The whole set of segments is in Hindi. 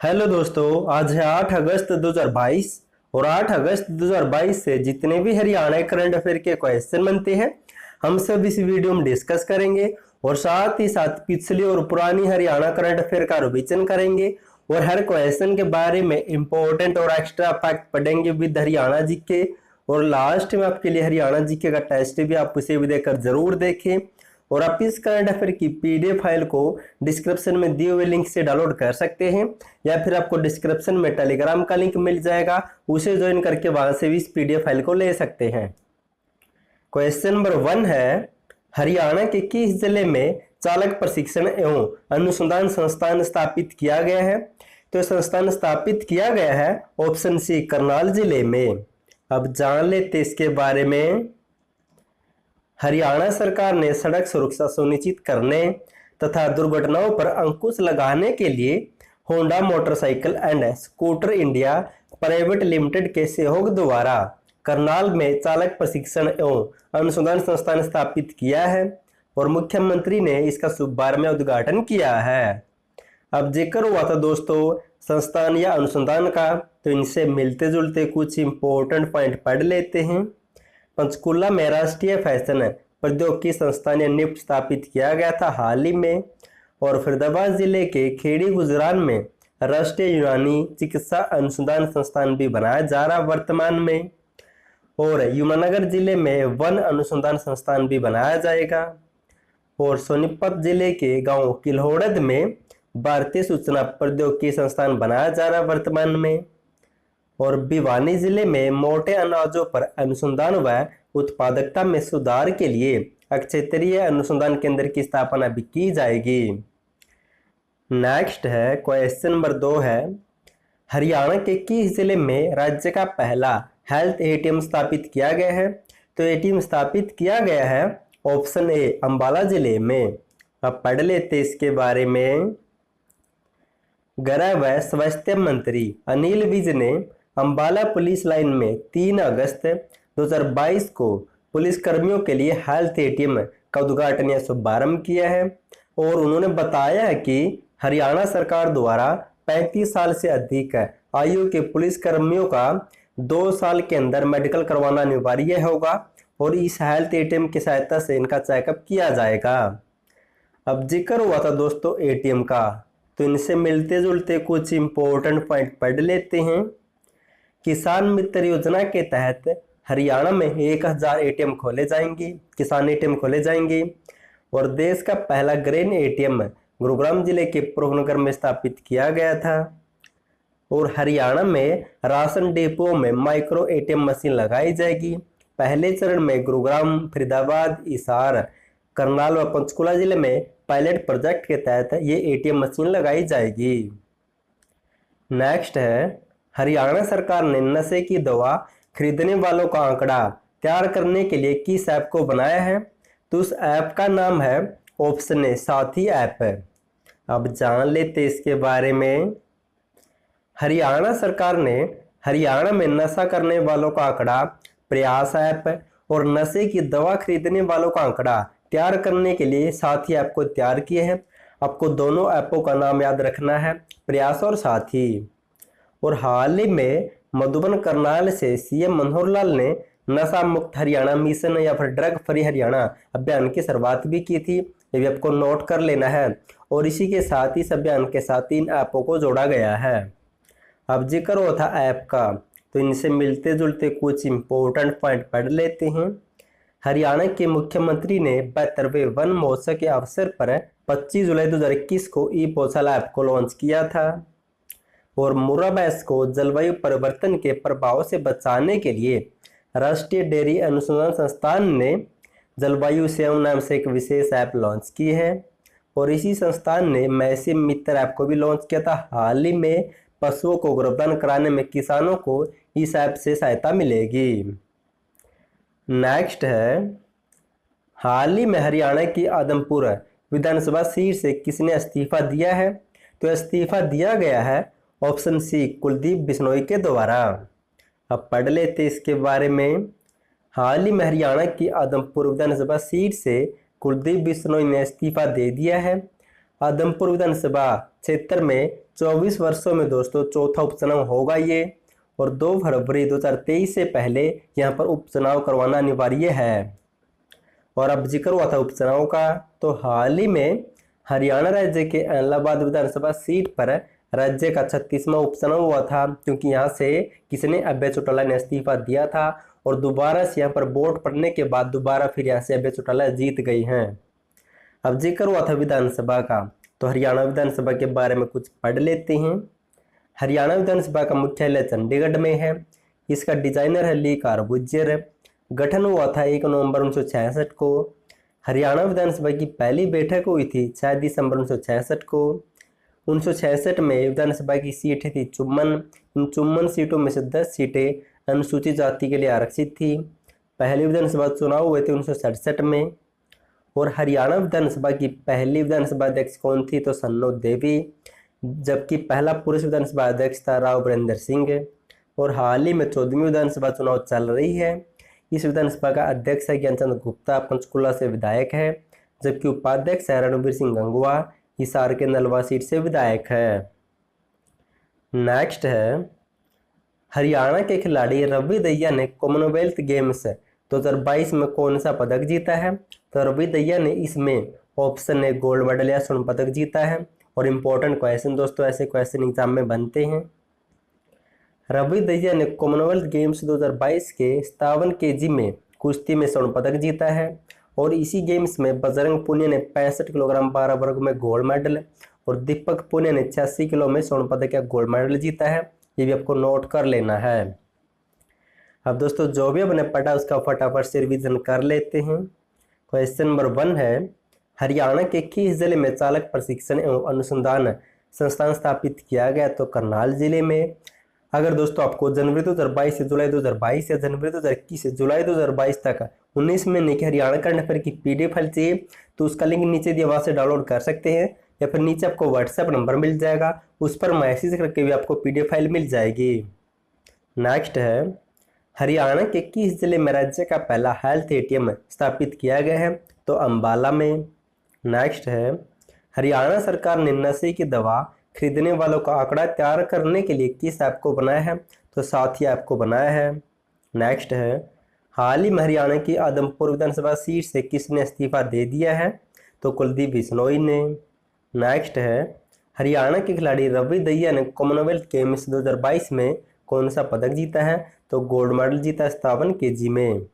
हेलो दोस्तों, आज है 8 अगस्त 2022 और 8 अगस्त 2022 से जितने भी हरियाणा करंट अफेयर के क्वेश्चन बनते हैं हम सब इस वीडियो में डिस्कस करेंगे और साथ ही साथ पिछली और पुरानी हरियाणा करंट अफेयर का रिवीजन करेंगे और हर क्वेश्चन के बारे में इंपॉर्टेंट और एक्स्ट्रा फैक्ट पढ़ेंगे विद हरियाणा जीके। और लास्ट में आपके लिए हरियाणा जीके का टेस्ट भी आप उसे भी देकर जरूर देखें। और आप इस करंट अफेयर की पीडीएफ फाइल को डिस्क्रिप्शन में दिए हुए लिंक से डाउनलोड कर सकते हैं या फिर आपको डिस्क्रिप्शन में टेलीग्राम का लिंक मिल जाएगा, उसे ज्वाइन करके वहां से भी इस पीडीएफ फाइल को ले सकते हैं। क्वेश्चन नंबर 1 है, हरियाणा के किस जिले में चालक प्रशिक्षण एवं अनुसंधान संस्थान स्थापित किया गया है? तो संस्थान स्थापित किया गया है ऑप्शन सी करनाल जिले में। अब जान लेते इसके बारे में। हरियाणा सरकार ने सड़क सुरक्षा सुनिश्चित करने तथा दुर्घटनाओं पर अंकुश लगाने के लिए Honda motorcycle and scooter India private limited के सहयोग द्वारा करनाल में चालक प्रशिक्षण एवं अनुसंधान संस्थान स्थापित किया है और मुख्यमंत्री ने इसका शुभारंभ में उद्घाटन किया है। अब जिक्र हुआ था दोस्तों संस्थान या अनुसंधान का, तो इनसे मिलते जुलते कुछ इंपॉर्टेंट पॉइंट पढ़ लेते हैं। पंचकुला में राष्ट्रीय फैशन प्रौद्योगिकी संस्थान निफ्ट स्थापित किया गया था हाल ही में। और फरीदाबाद जिले के खेड़ी गुजरान में राष्ट्रीय यूनानी चिकित्सा अनुसंधान संस्थान भी बनाया जा रहा वर्तमान में। और यमुनानगर जिले में वन अनुसंधान संस्थान भी बनाया जाएगा। और सोनीपत जिले के गांव किल्होड़द में भारतीय सूचना प्रौद्योगिकी संस्थान बनाया जा रहा वर्तमान में। और भिवानी जिले में मोटे अनाजों पर अनुसंधान व उत्पादकता में सुधार के लिए क्षेत्रीय अनुसंधान केंद्र की स्थापना भी की जाएगी। नेक्स्ट है क्वेश्चन नंबर 2 है, हरियाणा के किस जिले में राज्य का पहला हेल्थ एटीएम स्थापित किया गया है? तो एटीएम स्थापित किया गया है ऑप्शन ए अंबाला जिले में। अब पढ़ लेते इसके बारे में। गृह व स्वास्थ्य मंत्री अनिल विज ने अंबाला पुलिस लाइन में 3 अगस्त 2022 को पुलिस कर्मियों के लिए हेल्थ एटीएम का उद्घाटन या शुभारंभ किया है। और उन्होंने बताया है कि हरियाणा सरकार द्वारा 35 साल से अधिक आयु के पुलिस कर्मियों का 2 साल के अंदर मेडिकल करवाना अनिवार्य होगा और इस हेल्थ एटीएम की सहायता से इनका चेकअप किया जाएगा। अब जिक्र हुआ था दोस्तों एटीएम का, तो इनसे मिलते जुलते कुछ इंपॉर्टेंट पॉइंट पढ़ लेते हैं। किसान मित्र योजना के तहत हरियाणा में 1000 एटीएम खोले जाएंगे, किसान एटीएम खोले जाएंगे। और देश का पहला ग्रेन एटीएम गुरुग्राम जिले के पुरनगर में स्थापित किया गया था। और हरियाणा में राशन डिपो में माइक्रो एटीएम मशीन लगाई जाएगी। पहले चरण में गुरुग्राम, फरीदाबाद, हिसार, करनाल व पंचकुला जिले में पायलट प्रोजेक्ट के तहत ये एटीएम मशीन लगाई जाएगी। नेक्स्ट है, हरियाणा सरकार ने नशे की दवा खरीदने वालों का आंकड़ा तैयार करने के लिए किस ऐप को बनाया है? तो उस ऐप का नाम है ऑप्शन ए साथी ऐप। अब जान लेते इसके बारे में। हरियाणा सरकार ने हरियाणा में नशा करने वालों का आंकड़ा प्रयास ऐप और नशे की दवा खरीदने वालों का आंकड़ा तैयार करने के लिए साथी ऐप को तैयार किए हैं। आपको दोनों ऐपों का नाम याद रखना है, प्रयास और साथी। और हाल ही में मधुबन करनाल से सीएम मनोहर लाल ने नशा मुक्त हरियाणा मिशन या फिर ड्रग फ्री हरियाणा अभियान की शुरुआत भी की थी, ये भी आपको नोट कर लेना है। और इसी के साथ इस अभियान के साथ 3 ऐपों को जोड़ा गया है। अब जिक्र हुआ था ऐप का, तो इनसे मिलते जुलते कुछ इंपॉर्टेंट पॉइंट पढ़ लेते हैं। हरियाणा के मुख्यमंत्री ने 72वें वन महोत्सव के अवसर पर 25 जुलाई 2021 को ई पोसल ऐप को लॉन्च किया था। और मुराबैस को जलवायु परिवर्तन के प्रभाव से बचाने के लिए राष्ट्रीय डेयरी अनुसंधान संस्थान ने जलवायु सेव नाम से एक विशेष ऐप लॉन्च की है। और इसी संस्थान ने मैसी मित्र ऐप को भी लॉन्च किया था हाल ही में। पशुओं को गर्भधारण कराने में किसानों को इस ऐप से सहायता मिलेगी। नेक्स्ट है, हाल ही में हरियाणा की आदमपुर विधानसभा सीट से किसने इस्तीफा दिया है? तो इस्तीफा दिया गया है ऑप्शन सी कुलदीप बिश्नोई के द्वारा। अब पढ़ लेते इसके बारे में। हाल ही में हरियाणा की आदमपुर विधानसभा सीट से कुलदीप बिश्नोई ने इस्तीफा दे दिया है। आदमपुर विधानसभा क्षेत्र में 24 वर्षों में दोस्तों चौथा उपचुनाव होगा ये, और 2 फरवरी 2023 से पहले यहाँ पर उपचुनाव करवाना अनिवार्य है। और अब जिक्र हुआ था उपचुनाव का, तो हाल ही में हरियाणा राज्य के इलाहाबाद विधानसभा सीट पर राज्य का 36वां उपचुनाव हुआ था, क्योंकि यहाँ से किसी ने अभय चौटाला ने इस्तीफा दिया था और दोबारा से यहाँ पर वोट पड़ने के बाद दोबारा फिर यहाँ से अभय चौटाला जीत गई हैं। अब जिक्र हुआ था विधानसभा का, तो हरियाणा विधानसभा के बारे में कुछ पढ़ लेते हैं। हरियाणा विधानसभा का मुख्यालय चंडीगढ़ में है। इसका डिजाइनर है ली कार्बुजियर। गठन हुआ था 1 नवंबर 1966 को। हरियाणा विधानसभा की पहली बैठक हुई थी 6 दिसंबर 1966 को। 1966 में विधानसभा की सीटें थी 54। इन 54 सीटों में से 10 सीटें अनुसूचित जाति के लिए आरक्षित थी। पहले विधानसभा चुनाव हुए थे 1967 में। और हरियाणा विधानसभा की पहली विधानसभा अध्यक्ष कौन थी, तो सन्नो देवी, जबकि पहला पुरुष विधानसभा अध्यक्ष था राव वीरेंद्र सिंह। और हाल ही में 14वीं विधानसभा चुनाव चल रही है। इस विधानसभा का अध्यक्ष है ज्ञानचंद गुप्ता, पंचकुला से विधायक है, जबकि उपाध्यक्ष है रणवीर सिंह गंगवा, हिसार के नलवा सीट से विधायक है। नेक्स्ट है, हरियाणा के खिलाड़ी रवि दहिया ने कॉमनवेल्थ गेम्स 2022 में कौन सा पदक जीता है, तो रवि दहिया ने इसमें ऑप्शन ए गोल्ड मेडल या स्वर्ण पदक जीता है। और इम्पोर्टेंट क्वेश्चन दोस्तों, ऐसे क्वेश्चन एग्जाम में बनते हैं। रवि दहिया ने कॉमनवेल्थ गेम्स 2022 के 57 kg में कुश्ती में स्वर्ण पदक जीता है। और इसी गेम्स में बजरंग पुनिया ने 65 किलोग्राम 12 वर्ग में गोल्ड मेडल और दीपक पुनिया ने 86 किलो में स्वर्ण पदक या गोल्ड मेडल जीता है। ये भी आपको नोट कर लेना है। अब दोस्तों जो भी आपने पढ़ा उसका फटाफट से रिवीजन कर लेते हैं। क्वेश्चन नंबर 1 है, हरियाणा के किस जिले में चालक प्रशिक्षण एवं अनुसंधान संस्थान स्थापित किया गया, तो करनाल जिले में। अगर दोस्तों आपको जनवरी 2022 से जुलाई 2022 या जनवरी 2021 से जुलाई 2022 तक 19 महीने की हरियाणा करंट अफेयर की PDF फाइल चाहिए, तो उसका लिंक नीचे दिया, वहां से डाउनलोड कर सकते हैं, या फिर नीचे आपको व्हाट्सएप नंबर मिल जाएगा, उस पर मैसेज करके भी आपको PDF फाइल मिल जाएगी। नेक्स्ट है, हरियाणा के किस जिले में राज्य का पहला हेल्थ ATM स्थापित किया गया है, तो अंबाला में। नेक्स्ट है, हरियाणा सरकार ने नशे की दवा खरीदने वालों का आंकड़ा तैयार करने के लिए किस ऐप को बनाया है, तो साथी ऐप को बनाया है। नेक्स्ट है, हाल ही में हरियाणा की आदमपुर विधानसभा सीट से किसने इस्तीफा दे दिया है, तो कुलदीप बिश्नोई ने। नेक्स्ट है, हरियाणा के खिलाड़ी रवि दहिया ने कॉमनवेल्थ गेम्स 2022 में कौन सा पदक जीता है, तो गोल्ड मेडल जीता 57 kg में।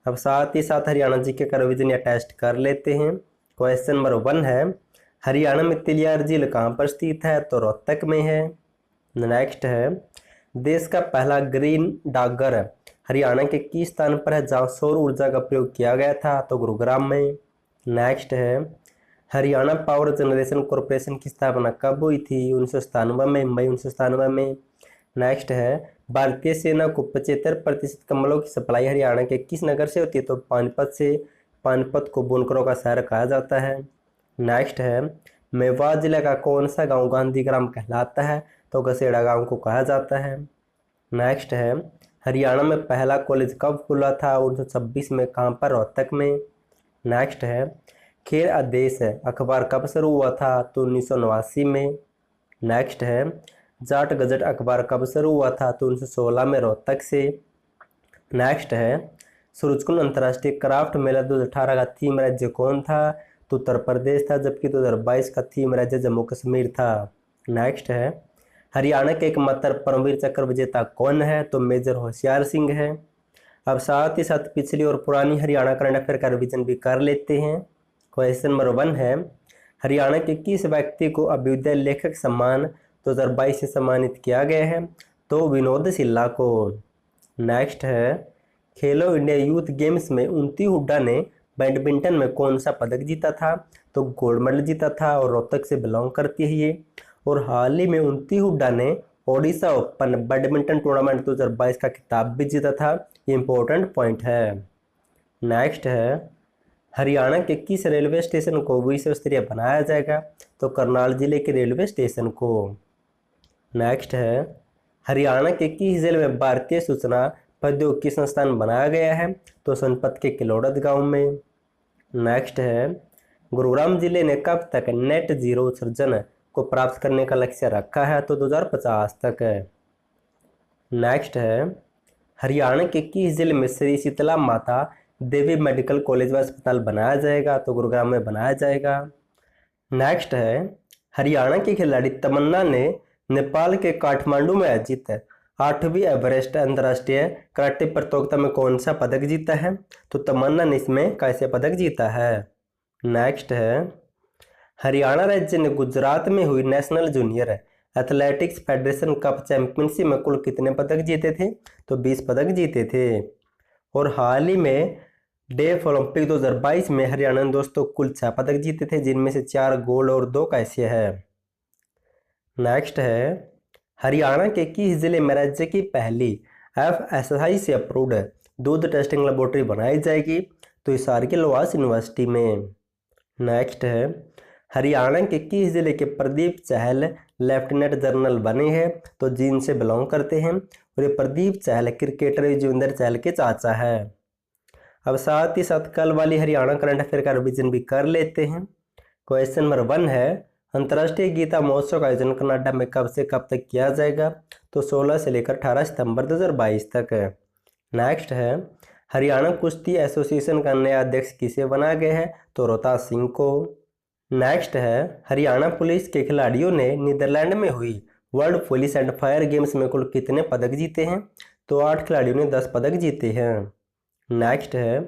अब साथ ही साथ हरियाणा जीके का रिवीजन या टेस्ट कर लेते हैं। क्वेश्चन नंबर 1 है, हरियाणा में तिलियार झील कहाँ पर स्थित है, तो रोहतक में है। नेक्स्ट है, देश का पहला ग्रीन डाकघर हरियाणा के किस स्थान पर है जहाँ सौर ऊर्जा का प्रयोग किया गया था, तो गुरुग्राम में। नेक्स्ट है, हरियाणा पावर जनरेशन कॉरपोरेशन की स्थापना कब हुई थी, 1997 में, मई 1997 में। नेक्स्ट है, भारतीय सेना को 75% कंबलों की सप्लाई हरियाणा के किस नगर से होती है, तो पानीपत से। पानीपत को बुनकरों का शहर कहा जाता है। नेक्स्ट है, मेवात जिले का कौन सा गांव गांधी ग्राम कहलाता है, तो गसेड़ा गांव को कहा जाता है। नेक्स्ट है, हरियाणा में पहला कॉलेज कब खुला था, 1926 में, कहाँ पर, रोहतक में। नेक्स्ट है, खेल आदेश अखबार कब शुरू हुआ था, तो 1989 में। नेक्स्ट है, जाट गजट अखबार कब शुरू हुआ था, तो 1916 में, रोहतक से। नेक्स्ट है, सूरजकुंड अंतर्राष्ट्रीय क्राफ्ट मेला 2018 का थीम राज्य कौन था, तो उत्तर प्रदेश था, जबकि 2022 का थीम राज्य जम्मू कश्मीर था। नेक्स्ट है, हरियाणा के एकमात्र परमवीर चक्र विजेता कौन है, तो मेजर होशियार सिंह है। अब साथ ही साथ पिछली और पुरानी हरियाणा करंट अफेयर का रिवीजन भी कर लेते हैं। क्वेश्चन नंबर 1 है, हरियाणा के किस व्यक्ति को अभ्युदय लेखक सम्मान 2022 से सम्मानित किया गया है, तो विनोद सिल्ला को। नेक्स्ट है, खेलो इंडिया यूथ गेम्स में उन्नति हुड्डा ने बैडमिंटन में कौन सा पदक जीता था, तो गोल्ड मेडल जीता था, और रोहतक से बिलोंग करती है ये। और हाल ही में उन्नति हुड्डा ने ओडिशा ओपन बैडमिंटन टूर्नामेंट 2022 का खिताब भी जीता था। ये इंपॉर्टेंट पॉइंट है। नेक्स्ट है, हरियाणा के किस रेलवे स्टेशन को विश्व स्तरीय बनाया जाएगा, तो करनाल जिले के रेलवे स्टेशन को। नेक्स्ट है, हरियाणा के किस जिले में भारतीय सूचना प्रौद्योगिकी संस्थान बनाया गया है, तो सोनपत के किलोड़त गांव में। नेक्स्ट है, गुरुग्राम जिले ने कब तक नेट जीरो उत्सर्जन को प्राप्त करने का लक्ष्य रखा है, तो 2050 तक है। नेक्स्ट है, हरियाणा के किस जिले में श्री शीतला माता देवी मेडिकल कॉलेज व अस्पताल बनाया जाएगा, तो गुरुग्राम में बनाया जाएगा। नेक्स्ट है, हरियाणा की खिलाड़ी तमन्ना ने नेपाल के काठमांडू में आयोजित 8वीं एवरेस्ट अंतर्राष्ट्रीय कराटे प्रतियोगिता में कौन सा पदक जीता है, तो तमन्ना ने इसमें कैसे पदक जीता है। नेक्स्ट है, हरियाणा राज्य ने गुजरात में हुई national junior athletics federation cup championship में कुल कितने पदक जीते थे, तो 20 पदक जीते थे। और हाल ही में डेफ ओलंपिक 2022 में हरियाणा ने दोस्तों कुल 6 पदक जीते थे, जिनमें से 4 गोल्ड और 2 कैंस्य है। नेक्स्ट है, हरियाणा के किस जिले में राज्य की पहली FSSAI से अप्रूव्ड दूध टेस्टिंग लेबोरेटरी बनाई जाएगी, तो हिसार के लोहास यूनिवर्सिटी में। नेक्स्ट है, हरियाणा के किस जिले के प्रदीप चहल लेफ्टिनेंट जनरल बने हैं, तो जींद से बिलोंग करते हैं। और ये प्रदीप चहल क्रिकेटर युजवेंद्र चहल के चाचा है। अब साथ ही साथ कल वाली हरियाणा करंट अफेयर का रिवीजन भी कर लेते हैं। क्वेश्चन नंबर 1 है, अंतर्राष्ट्रीय गीता महोत्सव का आयोजन कनाडा में कब से कब तक किया जाएगा, तो 16 से लेकर 18 सितंबर 2022 तक है। नेक्स्ट है, हरियाणा कुश्ती एसोसिएशन का नया अध्यक्ष किसे बनाया गया है, तो रोहतास सिंह को। नेक्स्ट है, हरियाणा पुलिस के खिलाड़ियों ने नीदरलैंड में हुई world police and fire games में कुल कितने पदक जीते हैं, तो 8 खिलाड़ियों ने 10 पदक जीते हैं। नेक्स्ट है,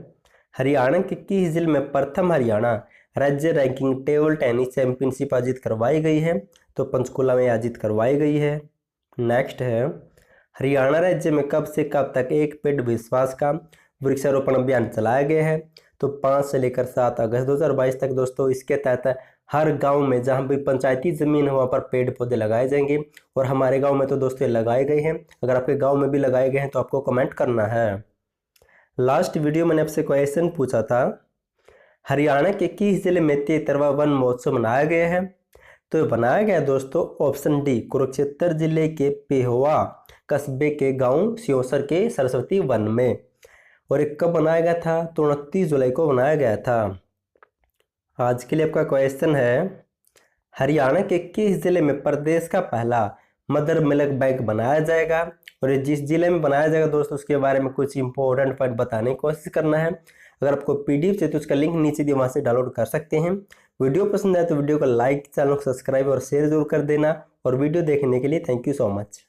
हरियाणा के किस जिले में प्रथम हरियाणा राज्य रैंकिंग टेबल टेनिस चैंपियनशिप आयोजित करवाई गई है, तो पंचकुला में आयोजित करवाई गई है। नेक्स्ट है, हरियाणा राज्य में कब से कब तक एक पेड़ विश्वास का वृक्षारोपण अभियान चलाया गया है, तो 5 से लेकर 7 अगस्त 2022 तक दोस्तों। इसके तहत हर गांव में जहां भी पंचायती जमीन है वहां पर पेड़ पौधे लगाए जाएंगे। और हमारे गांव में तो दोस्तों लगाए गए हैं, अगर आपके गांव में भी लगाए गए हैं तो आपको कमेंट करना है। लास्ट वीडियो मैंने आपसे क्वेश्चन पूछा था, हरियाणा के किस जिले में 73वां वन महोत्सव मनाया गया है, तो बनाया गया दोस्तों ऑप्शन डी कुरुक्षेत्र जिले के पेहोवा कस्बे के गांव सियोसर के सरस्वती वन में। और एक कब बनाया गया था, तो 29 जुलाई को बनाया गया था। आज के लिए आपका क्वेश्चन है, हरियाणा के किस जिले में प्रदेश का पहला मदर मिल्क बैंक बनाया जाएगा। और ये जिस जिले में बनाया जाएगा दोस्तों उसके बारे में कुछ इंपॉर्टेंट पॉइंट बताने की कोशिश करना है। अगर आपको PDF चाहिए तो उसका लिंक नीचे दिया, वहां से डाउनलोड कर सकते हैं। वीडियो पसंद आए तो वीडियो को लाइक, चैनल को सब्सक्राइब और शेयर जरूर कर देना। और वीडियो देखने के लिए थैंक यू सो मच।